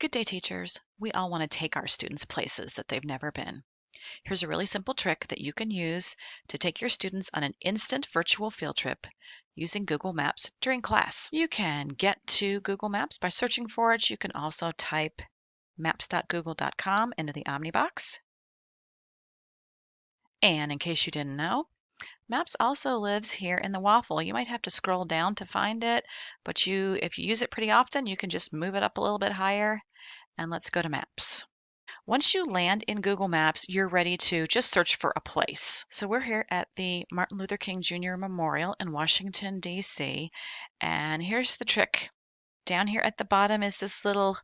Good day, teachers. We all want to take our students places that they've never been. Here's a really simple trick that you can use to take your students on an instant virtual field trip using Google Maps during class. You can get to Google Maps by searching for it. You can also type maps.google.com into the Omnibox. And in case you didn't know, Maps also lives here in the waffle. You might have to scroll down to find it, but if you use it pretty often, you can just move it up a little bit higher. And let's go to Maps. Once you land in Google Maps, you're ready to just search for a place. So we're here at the Martin Luther King Jr. Memorial in Washington, D.C. And here's the trick. Down here at the bottom is this little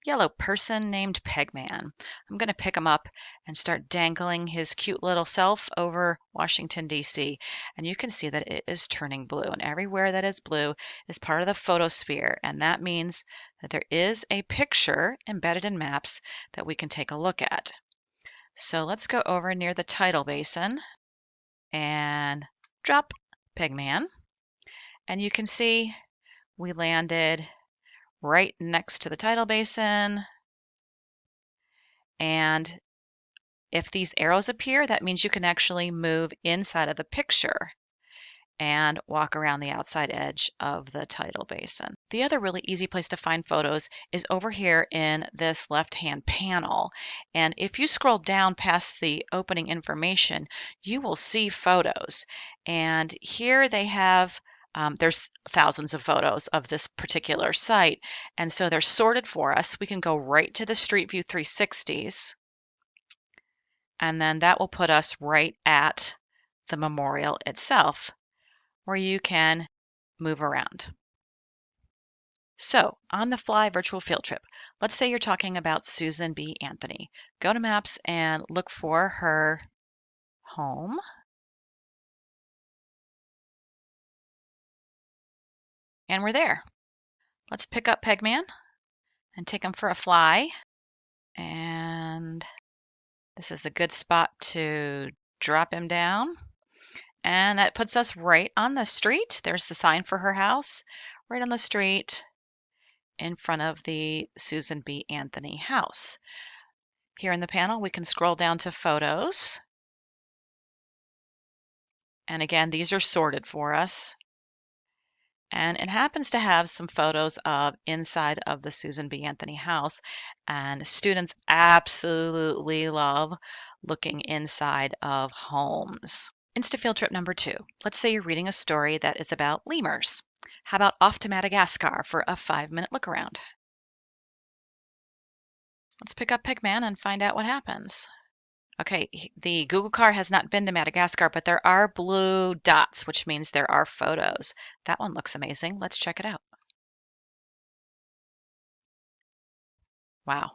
yellow person named Pegman. I'm going to pick him up and start dangling his cute little self over Washington, D.C. And you can see that it is turning blue. And everywhere that is blue is part of the photosphere. And that means that there is a picture embedded in Maps that we can take a look at. So let's go over near the tidal basin and drop Pegman. And you can see we landed right next to the tidal basin. And if these arrows appear, that means you can actually move inside of the picture and walk around the outside edge of the tidal basin. The other really easy place to find photos is over here in this left-hand panel. And if you scroll down past the opening information, you will see photos. And here they have there's thousands of photos of this particular site. And so they're sorted for us. We can go right to the Street View 360s. And then that will put us right at the memorial itself, where you can move around. So, on the fly virtual field trip, let's say you're talking about Susan B. Anthony. Go to Maps and look for her home. And we're there. Let's pick up Pegman and take him for a fly. And this is a good spot to drop him down. And that puts us right on the street. There's the sign for her house, right on the street in front of the Susan B. Anthony house. Here in the panel, we can scroll down to photos. And again, these are sorted for us. And it happens to have some photos of inside of the Susan B. Anthony house. And students absolutely love looking inside of homes. Insta field trip number 2. Let's say you're reading a story that is about lemurs. How about off to Madagascar for a 5-minute look around? Let's pick up Pegman and find out what happens. Okay, the Google car has not been to Madagascar, but there are blue dots, which means there are photos. That one looks amazing. Let's check it out. Wow.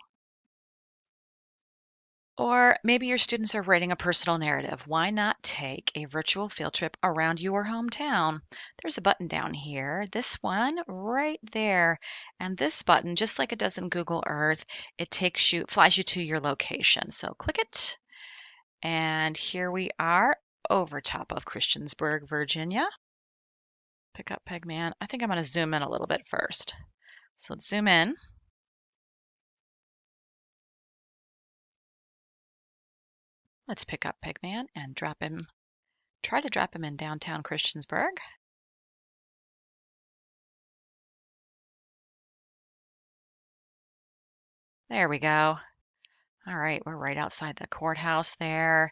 Or maybe your students are writing a personal narrative. Why not take a virtual field trip around your hometown? There's a button down here, this one right there. And this button, just like it does in Google Earth, it flies you to your location. So click it. And here we are over top of Christiansburg, Virginia. Pick up Pegman. I think I'm going to zoom in a little bit first. So let's zoom in. Let's pick up Pegman and try to drop him in downtown Christiansburg. There we go. All right, we're right outside the courthouse there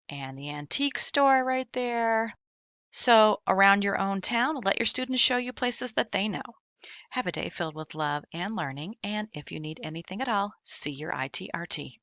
and the antique store right there. So around your own town, let your students show you places that they know. Have a day filled with love and learning, and if you need anything at all, see your ITRT.